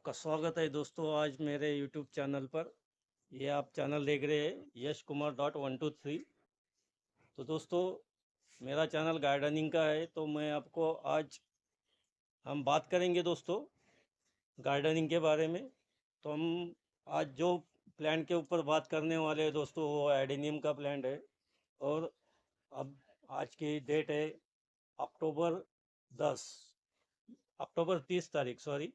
आपका स्वागत है दोस्तों आज मेरे YouTube चैनल पर। ये आप चैनल देख रहे हैं यश कुमार डॉट 123। तो दोस्तों मेरा चैनल गार्डनिंग का है, तो मैं आपको आज हम बात करेंगे दोस्तों गार्डनिंग के बारे में। तो हम आज जो प्लांट के ऊपर बात करने वाले हैं दोस्तों वो एडेनियम का प्लांट है। और अब आज की डेट है अक्टूबर 10 अक्टूबर 30 तारीख सॉरी।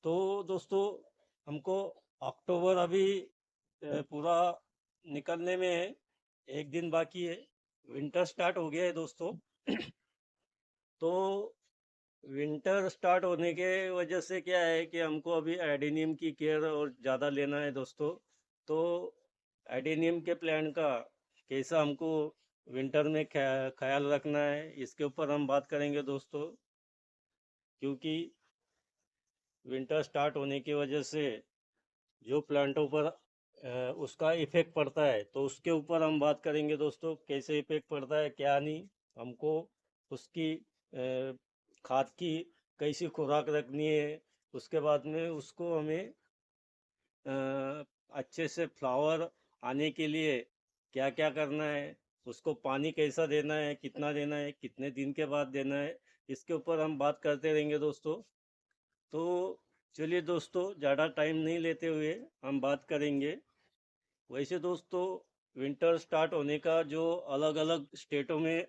तो दोस्तों हमको अक्टूबर अभी पूरा निकलने में है, एक दिन बाकी है। विंटर स्टार्ट हो गया है दोस्तों। तो विंटर स्टार्ट होने के वजह से क्या है कि हमको अभी एडेनियम की केयर और ज़्यादा लेना है दोस्तों। तो एडेनियम के प्लांट का कैसा हमको विंटर में ख्याल रखना है, इसके ऊपर हम बात करेंगे दोस्तों। क्योंकि विंटर स्टार्ट होने की वजह से जो प्लांटों पर उसका इफेक्ट पड़ता है, तो उसके ऊपर हम बात करेंगे दोस्तों। कैसे इफेक्ट पड़ता है क्या नहीं, हमको उसकी खाद की कैसी खुराक रखनी है, उसके बाद में उसको हमें अच्छे से फ्लावर आने के लिए क्या क्या करना है, उसको पानी कैसा देना है, कितना देना है, कितने दिन के बाद देना है, इसके ऊपर हम बात करते रहेंगे दोस्तों। तो चलिए दोस्तों ज़्यादा टाइम नहीं लेते हुए हम बात करेंगे। वैसे दोस्तों विंटर स्टार्ट होने का जो अलग अलग स्टेटों में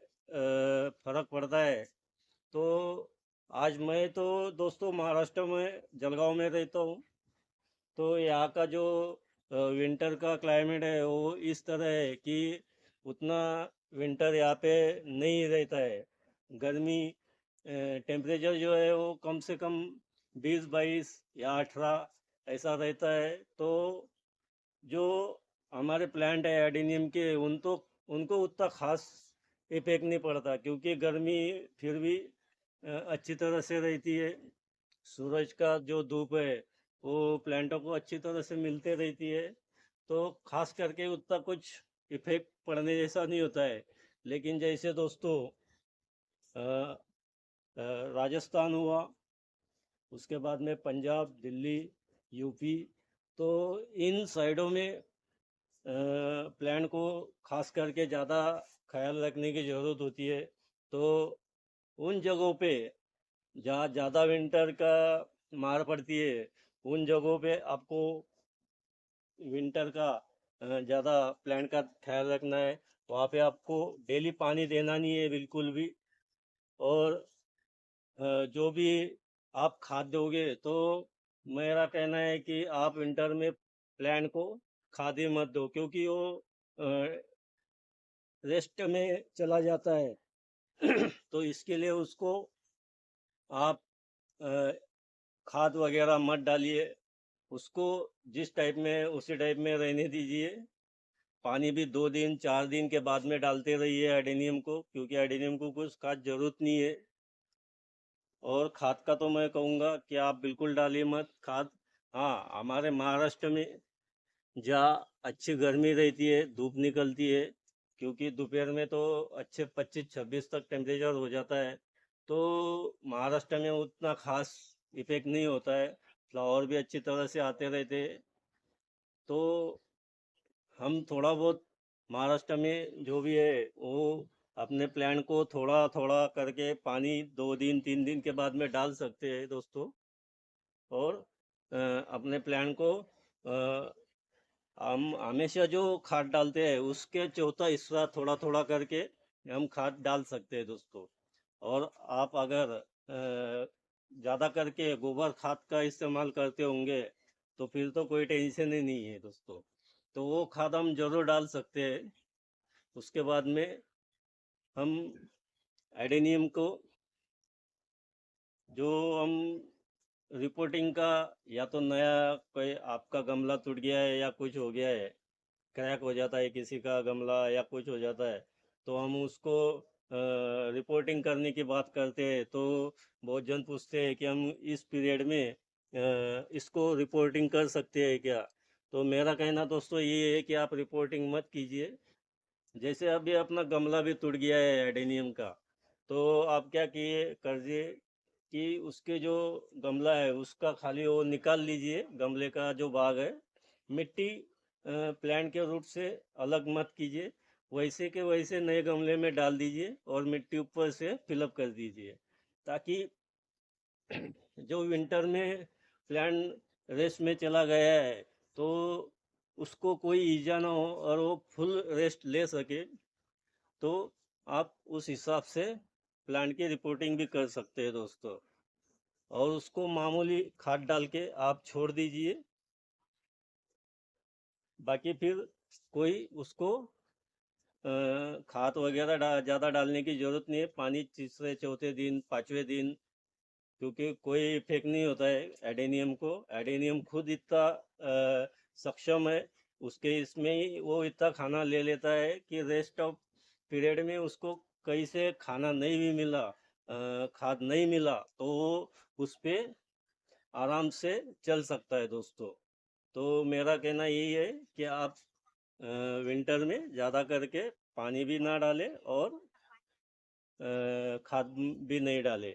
फ़र्क पड़ता है। तो आज मैं तो दोस्तों महाराष्ट्र में जलगांव में रहता हूँ। तो यहाँ का जो विंटर का क्लाइमेट है वो इस तरह है कि उतना विंटर यहाँ पे नहीं रहता है। गर्मी टेम्परेचर जो है वो कम से कम 20-22 या 18 ऐसा रहता है। तो जो हमारे प्लांट है एडेनियम के उनको उतना खास इफेक्ट नहीं पड़ता, क्योंकि गर्मी फिर भी अच्छी तरह से रहती है। सूरज का जो धूप है वो प्लांटों को अच्छी तरह से मिलते रहती है। तो खास करके उतना कुछ इफेक्ट पड़ने जैसा नहीं होता है। लेकिन जैसे दोस्तों अ, राजस्थान हुआ, उसके बाद में पंजाब, दिल्ली, यूपी, तो इन साइडों में प्लांट को खास करके ज़्यादा ख्याल रखने की ज़रूरत होती है। तो उन जगहों पे जहाँ ज़्यादा विंटर का मार पड़ती है, उन जगहों पे आपको विंटर का ज़्यादा प्लांट का ख्याल रखना है। वहाँ पे आपको डेली पानी देना नहीं है बिल्कुल भी। और जो भी आप खाद दोगे, तो मेरा कहना है कि आप विंटर में प्लांट को खाद ही मत दो, क्योंकि वो रेस्ट में चला जाता है। तो इसके लिए उसको आप अ, खाद वगैरह मत डालिए, उसको जिस टाइप में उसी टाइप में रहने दीजिए। पानी भी 2 दिन 4 दिन के बाद में डालते रहिए एडेनियम को, क्योंकि एडेनियम को कुछ खास ज़रूरत नहीं है। और खाद का तो मैं कहूँगा कि आप बिल्कुल डालिए मत खाद। हाँ, हमारे महाराष्ट्र में जहाँ अच्छी गर्मी रहती है, धूप निकलती है, क्योंकि दोपहर में तो अच्छे 25-26 तक टेम्परेचर हो जाता है। तो महाराष्ट्र में उतना खास इफेक्ट नहीं होता है, फ्लावर भी अच्छी तरह से आते रहते हैं। तो हम थोड़ा बहुत महाराष्ट्र में जो भी है वो अपने प्लांट को थोड़ा थोड़ा करके पानी 2 दिन 3 दिन के बाद में डाल सकते हैं दोस्तों। और अपने प्लांट को हम हमेशा जो खाद डालते हैं उसके चौथा हिस्सा थोड़ा थोड़ा करके हम खाद डाल सकते हैं दोस्तों। और आप अगर ज़्यादा करके गोबर खाद का इस्तेमाल करते होंगे, तो फिर तो कोई टेंशन ही नहीं है दोस्तों। तो वो खाद हम ज़रूर डाल सकते हैं। उसके बाद में हम एडेनियम को जो हम रिपोर्टिंग का, या तो नया कोई आपका गमला टूट गया है या कुछ हो गया है, क्रैक हो जाता है किसी का गमला या कुछ हो जाता है, तो हम उसको रिपोर्टिंग करने की बात करते हैं। तो बहुत जन पूछते हैं कि हम इस पीरियड में इसको रिपोर्टिंग कर सकते हैं क्या। तो मेरा कहना दोस्तों ये है कि आप रिपोर्टिंग मत कीजिए। जैसे अभी अपना गमला भी टूट गया है एडेनियम का, तो आप क्या किए करिए कि उसके जो गमला है उसका खाली वो निकाल लीजिए, गमले का जो भाग है, मिट्टी प्लांट के रूट से अलग मत कीजिए, वैसे के वैसे नए गमले में डाल दीजिए और मिट्टी ऊपर से फिलअप कर दीजिए, ताकि जो विंटर में प्लांट रेस्ट में चला गया है तो उसको कोई ईजा ना हो और वो फुल रेस्ट ले सके। तो आप उस हिसाब से प्लांट की रिपोर्टिंग भी कर सकते हैं दोस्तों, और उसको मामूली खाद डाल के आप छोड़ दीजिए। बाकी फिर कोई उसको खाद वगैरह ज़्यादा डालने की ज़रूरत नहीं है। पानी तीसरे चौथे दिन पाँचवें दिन, क्योंकि कोई इफेक्ट नहीं होता है एडेनियम को। एडेनियम खुद इतना सक्षम है, उसके इसमें ही वो इतना खाना ले लेता है कि रेस्ट ऑफ पीरियड में उसको कहीं से खाना नहीं भी मिला, खाद नहीं मिला, तो वो उस पर आराम से चल सकता है दोस्तों। तो मेरा कहना यही है कि आप विंटर में ज़्यादा करके पानी भी ना डालें और खाद भी नहीं डाले।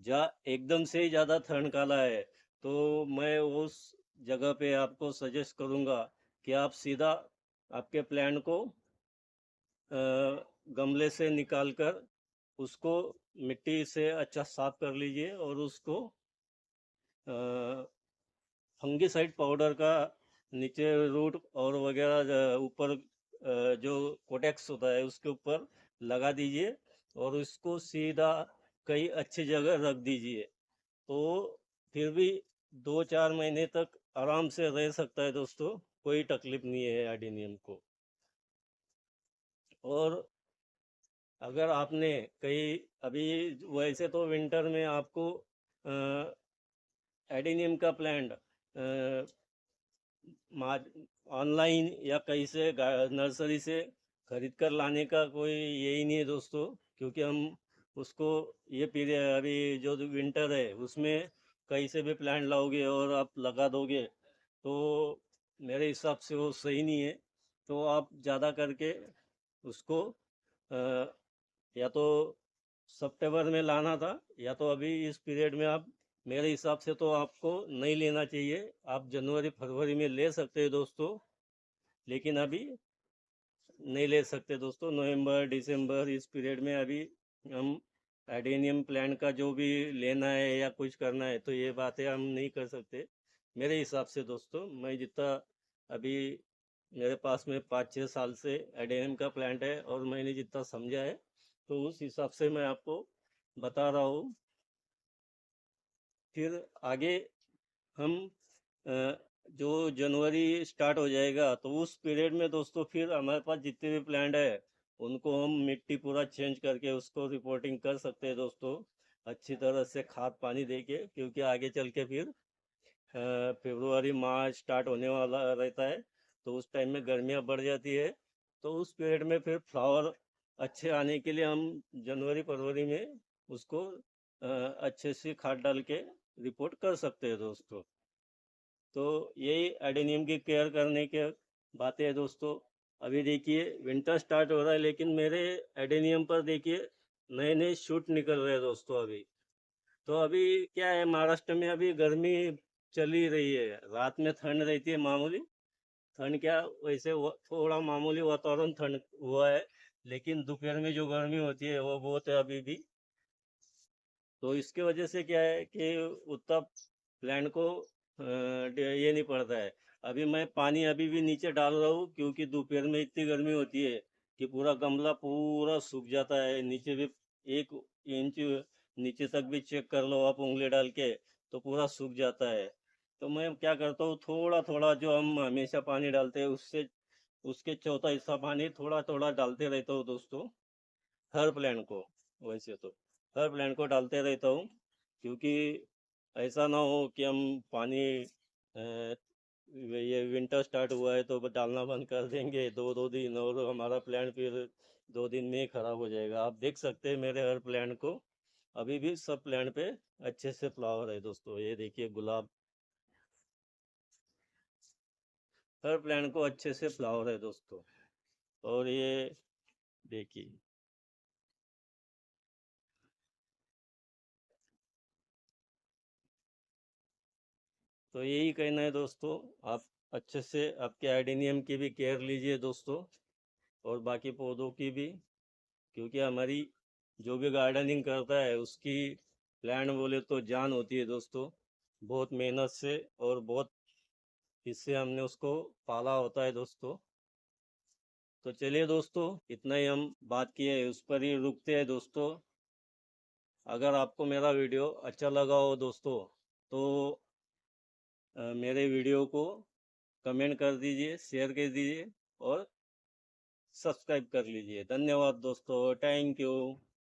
जा एकदम से ही ज़्यादा ठंड काला है तो मैं उस जगह पे आपको सजेस्ट करूँगा कि आप सीधा आपके प्लांट को गमले से निकाल कर उसको मिट्टी से अच्छा साफ कर लीजिए और उसको फंगीसाइड पाउडर का नीचे रूट और वगैरह ऊपर जो कोटेक्स होता है उसके ऊपर लगा दीजिए और उसको सीधा कहीं अच्छी जगह रख दीजिए। तो फिर भी 2-4 महीने तक आराम से रह सकता है दोस्तों, कोई तकलीफ नहीं है एडेनियम को। और अगर आपने कहीं अभी, वैसे तो विंटर में आपको एडेनियम का प्लांट ऑनलाइन या कहीं से नर्सरी से खरीद कर लाने का कोई यही नहीं है दोस्तों, क्योंकि हम उसको ये पीरियड अभी जो विंटर है उसमें कहीं से भी प्लांट लाओगे और आप लगा दोगे तो मेरे हिसाब से वो सही नहीं है। तो आप ज़्यादा करके उसको या तो सितंबर में लाना था, या तो अभी इस पीरियड में आप, मेरे हिसाब से तो आपको नहीं लेना चाहिए। आप जनवरी फरवरी में ले सकते हैं दोस्तों, लेकिन अभी नहीं ले सकते दोस्तों। नवंबर दिसंबर इस पीरियड में अभी हम एडेनियम प्लांट का जो भी लेना है या कुछ करना है तो ये बातें हम नहीं कर सकते मेरे हिसाब से दोस्तों। मैं जितना अभी मेरे पास में 5-6 साल से एडेनियम का प्लांट है और मैंने जितना समझा है तो उस हिसाब से मैं आपको बता रहा हूँ। फिर आगे हम जो जनवरी स्टार्ट हो जाएगा तो उस पीरियड में दोस्तों फिर हमारे पास जितने भी प्लांट है उनको हम मिट्टी पूरा चेंज करके उसको रिपोर्टिंग कर सकते हैं दोस्तों, अच्छी तरह से खाद पानी देके। क्योंकि आगे चल के फिर फरवरी मार्च स्टार्ट होने वाला रहता है तो उस टाइम में गर्मियाँ बढ़ जाती है, तो उस पीरियड में फिर फ्लावर अच्छे आने के लिए हम जनवरी फरवरी में उसको अच्छे से खाद डाल के रिपोर्ट कर सकते हैं दोस्तों। तो यही एडेनियम की केयर करने के बातें हैं दोस्तों। अभी देखिए विंटर स्टार्ट हो रहा है लेकिन मेरे एडेनियम पर देखिए नए नए शूट निकल रहे हैं दोस्तों अभी। तो अभी क्या है, महाराष्ट्र में अभी गर्मी चल ही रही है, रात में ठंड रहती है मामूली। ठंड क्या, वैसे थोड़ा मामूली वातावरण ठंड हुआ है, लेकिन दोपहर में जो गर्मी होती है वो बहुत है अभी भी। तो इसके वजह से क्या है कि उतना प्लांट को ये नहीं पड़ता है। अभी मैं पानी अभी भी नीचे डाल रहा हूँ क्योंकि दोपहर में इतनी गर्मी होती है कि पूरा गमला पूरा सूख जाता है। नीचे भी 1 इंच नीचे तक भी चेक कर लो आप उंगली डाल के तो पूरा सूख जाता है। तो मैं क्या करता हूँ, थोड़ा थोड़ा जो हम हमेशा पानी डालते हैं उससे उसके चौथा हिस्सा पानी थोड़ा थोड़ा डालते रहता हूँ दोस्तों, हर प्लांट को। वैसे तो हर प्लांट को डालते रहता हूँ, क्योंकि ऐसा ना हो कि हम पानी ये विंटर स्टार्ट हुआ है तो डालना बंद कर देंगे 2-2 दिन और हमारा प्लांट फिर 2 दिन में ही खराब हो जाएगा। आप देख सकते हैं मेरे हर प्लांट को अभी भी सब प्लांट पे अच्छे से फ्लावर है दोस्तों। ये देखिए गुलाब, हर प्लांट को अच्छे से फ्लावर है दोस्तों। और ये देखिए तो यही कहना है दोस्तों, आप अच्छे से आपके आइडेनियम की भी केयर लीजिए दोस्तों, और बाकी पौधों की भी, क्योंकि हमारी जो भी गार्डनिंग करता है उसकी प्लांट बोले तो जान होती है दोस्तों। बहुत मेहनत से और बहुत इससे हमने उसको पाला होता है दोस्तों। तो चलिए दोस्तों, इतना ही हम बात किए उस पर ही रुकते हैं दोस्तों। अगर आपको मेरा वीडियो अच्छा लगा हो दोस्तों, तो मेरे वीडियो को कमेंट कर दीजिए, शेयर कर दीजिए और सब्सक्राइब कर लीजिए। धन्यवाद दोस्तों, थैंक यू।